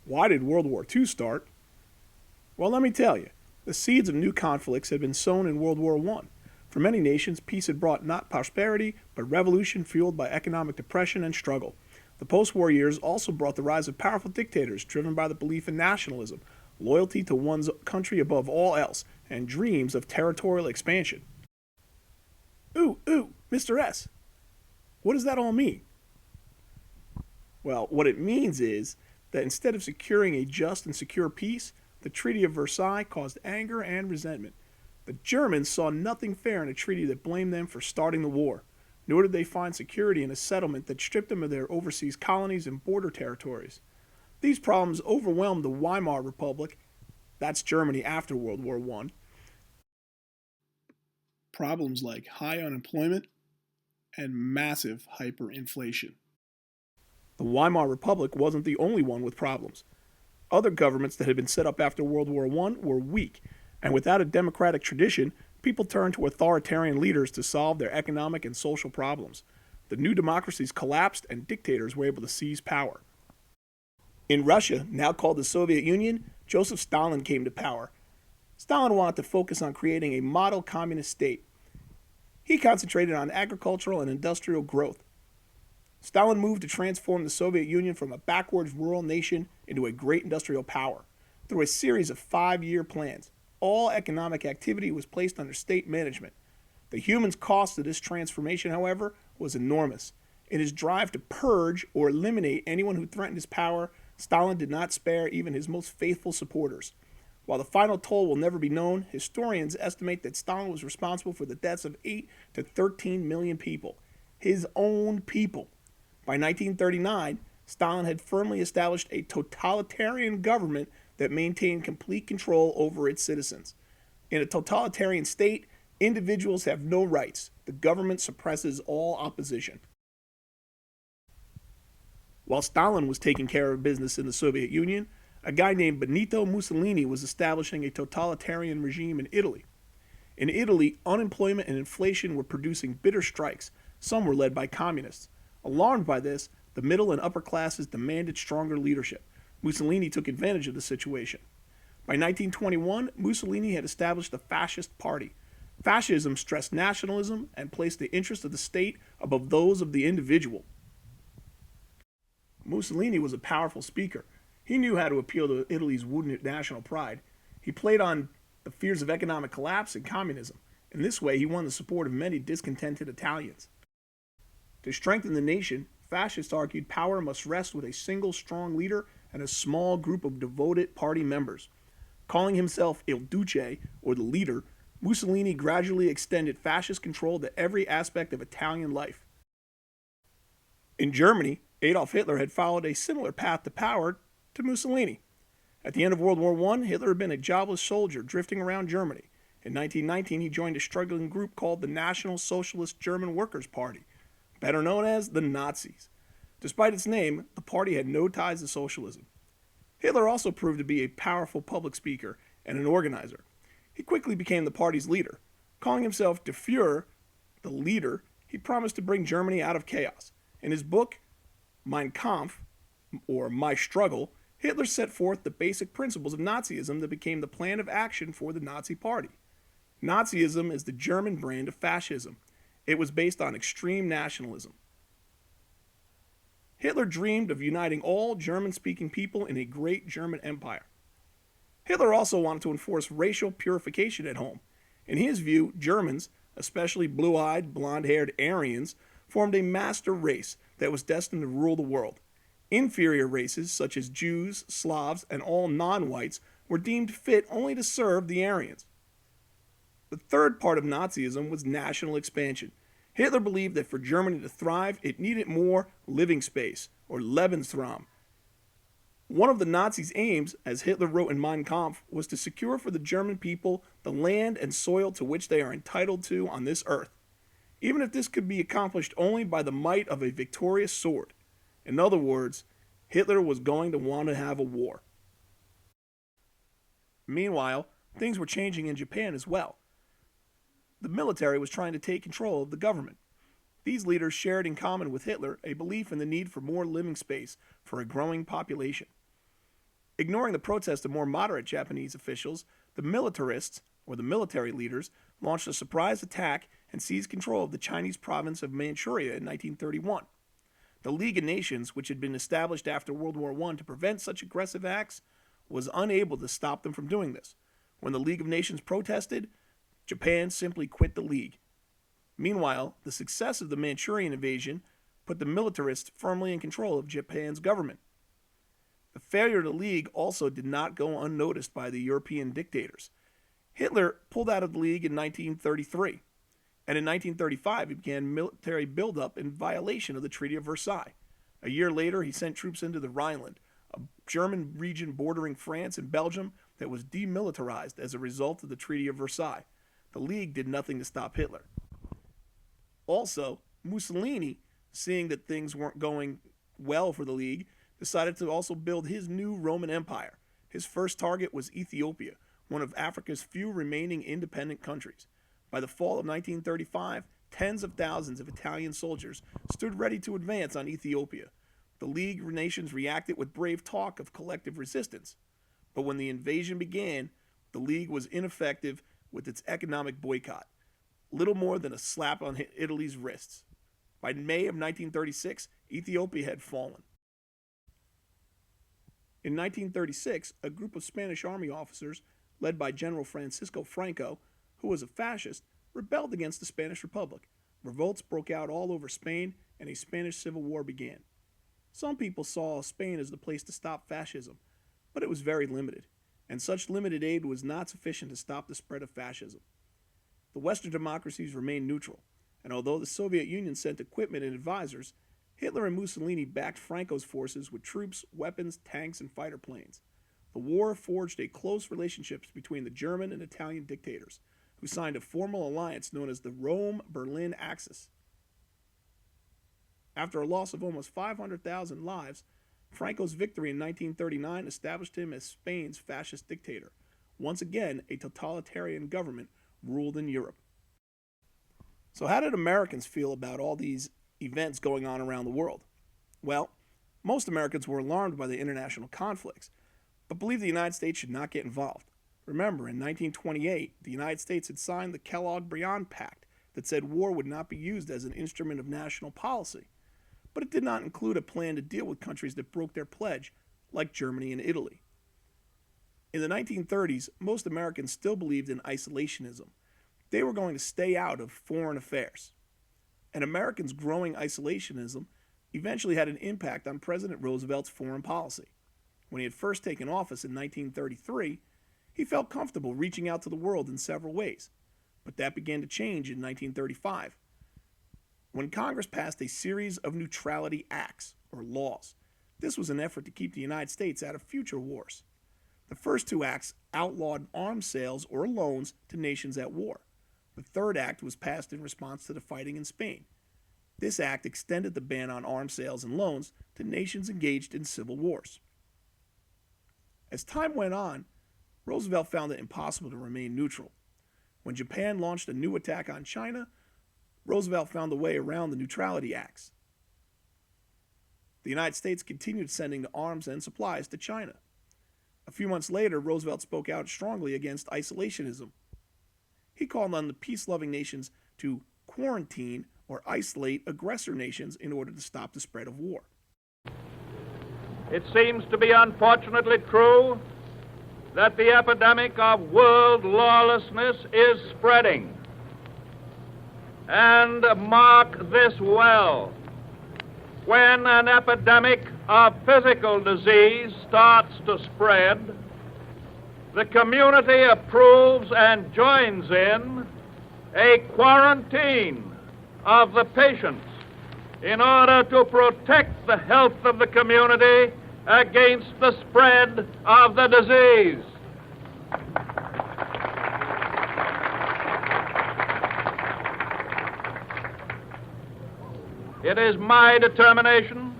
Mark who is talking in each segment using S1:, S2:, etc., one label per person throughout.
S1: Why did World War II start? Well, let me tell you. The seeds of new conflicts had been sown in World War I. For many nations, peace had brought not prosperity, but revolution fueled by economic depression and struggle. The post-war years also brought the rise of powerful dictators driven by the belief in nationalism, loyalty to one's country above all else, and dreams of territorial expansion. Ooh, Mr. S. What does that all mean? Well, what it means is that instead of securing a just and secure peace, the Treaty of Versailles caused anger and resentment. The Germans saw nothing fair in a treaty that blamed them for starting the war, nor did they find security in a settlement that stripped them of their overseas colonies and border territories. These problems overwhelmed the Weimar Republic, that's Germany after World War I. Problems like high unemployment and massive hyperinflation. The Weimar Republic wasn't the only one with problems. Other governments that had been set up after World War I were weak, and without a democratic tradition, people turned to authoritarian leaders to solve their economic and social problems. The new democracies collapsed and dictators were able to seize power. In Russia, now called the Soviet Union, Joseph Stalin came to power. Stalin wanted to focus on creating a model communist state. He concentrated on agricultural and industrial growth. Stalin moved to transform the Soviet Union from a backwards rural nation into a great industrial power. Through a series of 5-year plans, all economic activity was placed under state management. The human cost of this transformation, however, was enormous. In his drive to purge or eliminate anyone who threatened his power, Stalin did not spare even his most faithful supporters. While the final toll will never be known, historians estimate that Stalin was responsible for the deaths of 8 to 13 million people. His own people. By 1939, Stalin had firmly established a totalitarian government that maintained complete control over its citizens. In a totalitarian state, individuals have no rights. The government suppresses all opposition. While Stalin was taking care of business in the Soviet Union, a guy named Benito Mussolini was establishing a totalitarian regime in Italy. In Italy, unemployment and inflation were producing bitter strikes. Some were led by communists. Alarmed by this, the middle and upper classes demanded stronger leadership. Mussolini took advantage of the situation. By 1921, Mussolini had established the Fascist Party. Fascism stressed nationalism and placed the interests of the state above those of the individual. Mussolini was a powerful speaker. He knew how to appeal to Italy's wounded national pride. He played on the fears of economic collapse and communism. In this way, he won the support of many discontented Italians. To strengthen the nation, fascists argued power must rest with a single strong leader and a small group of devoted party members. Calling himself Il Duce, or the leader, Mussolini gradually extended fascist control to every aspect of Italian life. In Germany, Adolf Hitler had followed a similar path to power to Mussolini. At the end of World War I, Hitler had been a jobless soldier drifting around Germany. In 1919, he joined a struggling group called the National Socialist German Workers' Party, better known as the Nazis. Despite its name, the party had no ties to socialism. Hitler also proved to be a powerful public speaker and an organizer. He quickly became the party's leader. Calling himself Der Führer, the leader, he promised to bring Germany out of chaos. In his book, Mein Kampf, or My Struggle, Hitler set forth the basic principles of Nazism that became the plan of action for the Nazi Party. Nazism is the German brand of fascism. It was based on extreme nationalism. Hitler dreamed of uniting all German-speaking people in a great German empire. Hitler also wanted to enforce racial purification at home. In his view, Germans, especially blue-eyed, blonde-haired Aryans, formed a master race that was destined to rule the world. Inferior races, such as Jews, Slavs, and all non-whites, were deemed fit only to serve the Aryans. The third part of Nazism was national expansion. Hitler believed that for Germany to thrive, it needed more living space, or Lebensraum. One of the Nazis' aims, as Hitler wrote in Mein Kampf, was to secure for the German people the land and soil to which they are entitled to on this earth, even if this could be accomplished only by the might of a victorious sword. In other words, Hitler was going to want to have a war. Meanwhile, things were changing in Japan as well. The military was trying to take control of the government. These leaders shared in common with Hitler a belief in the need for more living space for a growing population. Ignoring the protests of more moderate Japanese officials, the militarists, or the military leaders, launched a surprise attack and seized control of the Chinese province of Manchuria in 1931. The League of Nations, which had been established after World War I to prevent such aggressive acts, was unable to stop them from doing this. When the League of Nations protested, Japan simply quit the League. Meanwhile, the success of the Manchurian invasion put the militarists firmly in control of Japan's government. The failure of the League also did not go unnoticed by the European dictators. Hitler pulled out of the League in 1933, and in 1935 he began military buildup in violation of the Treaty of Versailles. A year later, he sent troops into the Rhineland, a German region bordering France and Belgium that was demilitarized as a result of the Treaty of Versailles. The League did nothing to stop Hitler. Also, Mussolini, seeing that things weren't going well for the League, decided to also build his new Roman Empire. His first target was Ethiopia, one of Africa's few remaining independent countries. By the fall of 1935, tens of thousands of Italian soldiers stood ready to advance on Ethiopia. The League of Nations reacted with brave talk of collective resistance. But when the invasion began, the League was ineffective with its economic boycott, little more than a slap on Italy's wrists. By May of 1936, Ethiopia had fallen. In 1936, a group of Spanish army officers, led by General Franco, who was a fascist, rebelled against the Spanish Republic. Revolts broke out all over Spain, and a Spanish civil war began. Some people saw Spain as the place to stop fascism, but it was very limited, and such limited aid was not sufficient to stop the spread of fascism. The Western democracies remained neutral, and although the Soviet Union sent equipment and advisors, Hitler and Mussolini backed Franco's forces with troops, weapons, tanks, and fighter planes. The war forged a close relationship between the German and Italian dictators, who signed a formal alliance known as the Rome-Berlin Axis. After a loss of almost 500,000 lives, Franco's victory in 1939 established him as Spain's fascist dictator. Once again, a totalitarian government ruled in Europe. So how did Americans feel about all these events going on around the world? Well, most Americans were alarmed by the international conflicts, but believed the United States should not get involved. Remember, in 1928, the United States had signed the Kellogg-Briand Pact that said war would not be used as an instrument of national policy, but it did not include a plan to deal with countries that broke their pledge, like Germany and Italy. In the 1930s, most Americans still believed in isolationism. They were going to stay out of foreign affairs. And Americans' growing isolationism eventually had an impact on President Roosevelt's foreign policy. When he had first taken office in 1933, he felt comfortable reaching out to the world in several ways. But that began to change in 1935, when Congress passed a series of neutrality acts, or laws. This was an effort to keep the United States out of future wars. The first two acts outlawed arms sales or loans to nations at war. The third act was passed in response to the fighting in Spain. This act extended the ban on arms sales and loans to nations engaged in civil wars. As time went on, Roosevelt found it impossible to remain neutral. When Japan launched a new attack on China, Roosevelt found a way around the neutrality acts. The United States continued sending the arms and supplies to China. A few months later, Roosevelt spoke out strongly against isolationism. He called on the peace-loving nations to quarantine or isolate aggressor nations in order to stop the spread of war.
S2: It seems to be unfortunately true that the epidemic of world lawlessness is spreading. And mark this well, when an epidemic of physical disease starts to spread, the community approves and joins in a quarantine of the patients in order to protect the health of the community against the spread of the disease. It is my determination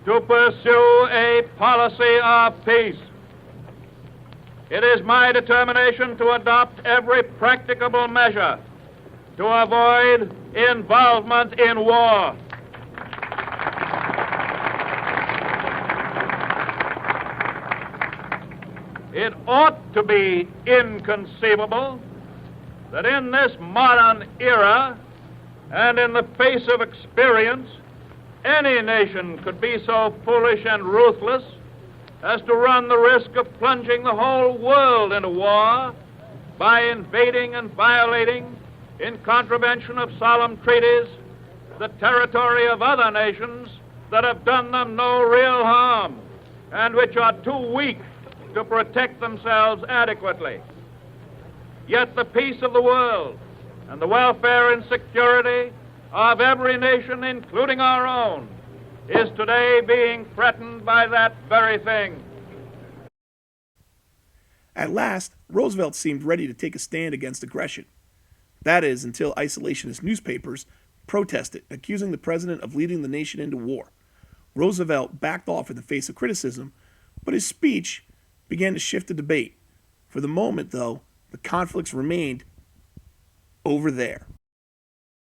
S2: to pursue a policy of peace. It is my determination to adopt every practicable measure to avoid involvement in war. it ought to be inconceivable that in this modern era and in the face of experience, any nation could be so foolish and ruthless as to run the risk of plunging the whole world into war by invading and violating, in contravention of solemn treaties, the territory of other nations that have done them no real harm and which are too weak to protect themselves adequately. Yet the peace of the world and the welfare and security of every nation, including our own, is today being threatened by that very thing.
S1: At last, Roosevelt seemed ready to take a stand against aggression. That is, until isolationist newspapers protested, accusing the president of leading the nation into war. Roosevelt backed off in the face of criticism, but his speech began to shift the debate. For the moment, though, the conflicts remained over there.